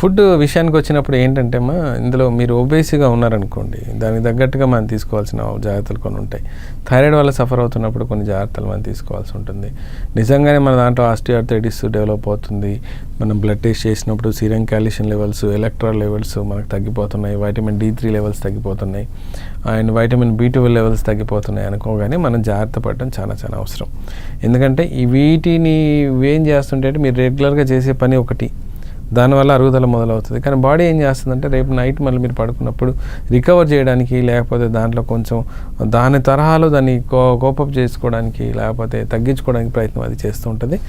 Food విషయానికి వచ్చినప్పుడు ఏంటంటే ఇందులో మీరు ఒబేసిగా ఉన్నారనుకోండి, దానికి తగ్గట్టుగా మనం తీసుకోవాల్సిన జాగ్రత్తలు కొన్ని ఉంటాయి. థైరాయిడ్ వల్ల సఫర్ అవుతున్నప్పుడు కొన్ని జాగ్రత్తలు మనం తీసుకోవాల్సి ఉంటుంది. నిజంగానే మన దాంట్లో ఆస్టియోఆర్థరైటిస్ డెవలప్ అవుతుంది, మనం బ్లడ్ టెస్ట్ చేసినప్పుడు serum calcium levels, electrolyte levels మనకు తగ్గిపోతున్నాయి, వైటమిన్ D3 లెవెల్స్ తగ్గిపోతున్నాయి, అండ్ వైటమిన్ B12 లెవెల్స్ తగ్గిపోతున్నాయి అనుకోగానే మనం జాగ్రత్త పడడం చాలా చాలా అవసరం. ఎందుకంటే వీటిని ఏం చేస్తుంటే మీరు రెగ్యులర్గా చేసే పని ఒకటి, దానివల్ల అరుగుదల మొదలవుతుంది. కానీ బాడీ ఏం చేస్తుందంటే రేపు నైట్ మళ్ళీ మీరు పడుకున్నప్పుడు రికవర్ చేయడానికి, లేకపోతే దాంట్లో కొంచెం దాని తరహాలో దాన్ని కోపప్ చేసుకోవడానికి, లేకపోతే తగ్గించుకోవడానికి ప్రయత్నం అది చేస్తూ ఉంటుంది.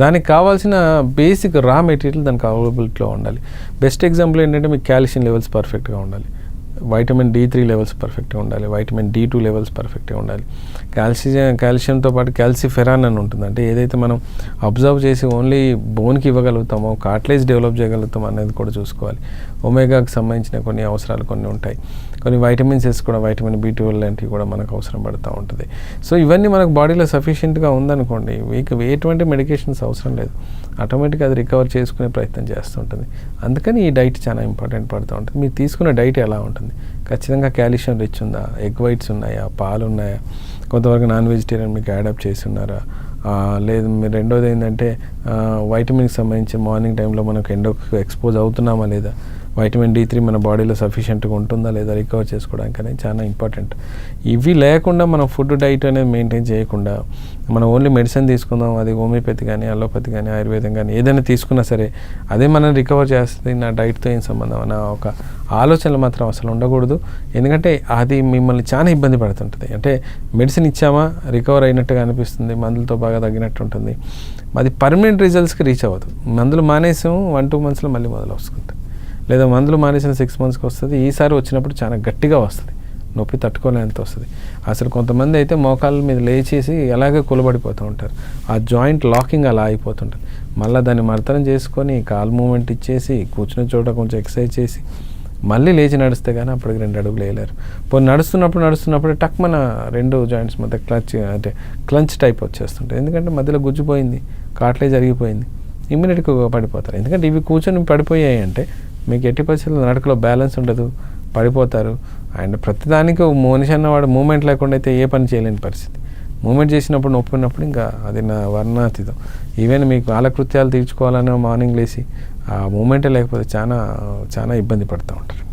దానికి కావాల్సిన బేసిక్ రా మెటీరియల్ దానికి అవైలబిలిటీలో ఉండాలి. బెస్ట్ ఎగ్జాంపుల్ ఏంటంటే మీకు కాల్షియం లెవెల్స్ పర్ఫెక్ట్గా ఉండాలి, వైటమిన్ D3 లెవెల్స్ పర్ఫెక్ట్గా ఉండాలి, వైటమిన్ D2 లెవెల్స్ పర్ఫెక్ట్గా ఉండాలి. కాల్షియంతో పాటు క్యాల్సిఫెరాన్ అని ఉంటుంది. అంటే ఏదైతే మనం అబ్జర్వ్ చేసి ఓన్లీ బోన్కి ఇవ్వగలుగుతామో, కార్టిలేజ్ డెవలప్ చేయగలుగుతామో అనేది కూడా చూసుకోవాలి. ఒమేగాకి సంబంధించిన కొన్ని అవసరాలు కొన్ని ఉంటాయి. కొన్ని వైటమిన్స్ కూడా, వైటమిన్ B12 లాంటివి కూడా మనకు అవసరం పడుతూ ఉంటుంది. సో ఇవన్నీ మనకు బాడీలో సఫిషియెంట్గా ఉందనుకోండి, మీకు ఎటువంటి మెడికేషన్స్ అవసరం లేదు, ఆటోమేటిక్గా అది రికవర్ చేసుకునే ప్రయత్నం చేస్తుంటుంది. అందుకని ఈ డైట్ చాలా ఇంపార్టెంట్ పడుతూ ఉంటుంది. మీరు తీసుకున్న డైట్ ఎలా ఉంటుంది, ఖచ్చితంగా కాల్షియం రిచ్ ఉందా, ఎగ్ వైట్స్ ఉన్నాయా, పాలు ఉన్నాయా, కొంతవరకు నాన్ వెజిటేరియన్ మీకు యాడప్ చేసి ఉన్నారా, లేదు మీరు రెండోది ఏంటంటే వైటమిన్కి సంబంధించి మార్నింగ్ టైంలో మనకు ఎండకు ఎక్స్పోజ్ అవుతున్నామా లేదా, వైటమిన్ D3 మన బాడీలో సఫిషియెంట్గా ఉంటుందా లేదా రికవర్ చేసుకోవడానికి అనేది చాలా ఇంపార్టెంట్. ఇవి లేకుండా మనం ఫుడ్ డైట్ అనేది మెయింటైన్ చేయకుండా మనం ఓన్లీ మెడిసిన్ తీసుకుందాం, అది హోమియోపతి కానీ, అలోపతి కానీ, ఆయుర్వేదం కానీ ఏదైనా తీసుకున్నా సరే అదే మనం రికవర్ చేస్తుంది, నా డైట్తో ఏం సంబంధం అన్న ఒక ఆలోచనలు మాత్రం అసలు ఉండకూడదు. ఎందుకంటే అది మిమ్మల్ని చాలా ఇబ్బంది పడుతుంటుంది. అంటే మెడిసిన్ ఇచ్చామా రికవర్ అయినట్టుగా అనిపిస్తుంది, మందులతో బాగా తగ్గినట్టు ఉంటుంది, అది పర్మనెంట్ రిజల్ట్స్కి రీచ్ అవ్వదు. మందులు మానేసాము 1-2 మంత్స్లో మళ్ళీ మొదలు వస్తుంది, లేదా మందులు మానేసిన 6 మంత్స్కి వస్తుంది, ఈసారి వచ్చినప్పుడు చాలా గట్టిగా వస్తుంది, నొప్పి తట్టుకోలేంత వస్తుంది. అసలు కొంతమంది అయితే మోకాళ్ళ మీద లేచేసి అలాగే కూలబడిపోతూ ఉంటారు, ఆ జాయింట్ లాకింగ్ అలా అయిపోతుంటుంది. మళ్ళీ దాన్ని మర్దనం చేసుకొని కాలు మూమెంట్ ఇచ్చేసి కూర్చున్న చోట కొంచెం ఎక్సర్సైజ్ చేసి మళ్ళీ లేచి నడిస్తే కానీ అప్పటికి 2 అడుగులు వేయలేరు. పోనీ నడుస్తున్నప్పుడు టక్ మన 2 జాయింట్స్ మధ్య క్లంచ్ టైప్ వచ్చేస్తుంటాయి. ఎందుకంటే మధ్యలో గుజ్జిపోయింది, కాట్లే జరిగిపోయింది, ఇమ్మీడియట్గా పడిపోతారు. ఎందుకంటే ఇవి కూర్చొని పడిపోయాయి అంటే మీకు ఎట్టి పరిస్థితుల్లో నడకలో బ్యాలెన్స్ ఉండదు, పడిపోతారు. అండ్ ప్రతిదానికి మనిషి అన్నవాడు మూమెంట్ లేకుండా అయితే ఏ పని చేయలేని పరిస్థితి. మూమెంట్ చేసినప్పుడు నొప్పి ఉన్నప్పుడు ఇంకా అది నా వర్ణాతీతం. ఈవెన్ మీకు కాలకృత్యాలు తీర్చుకోవాలన్నా మార్నింగ్ లేచి ఆ మూమెంటే లేకపోతే చాలా చాలా ఇబ్బంది పడుతూ ఉంటారు.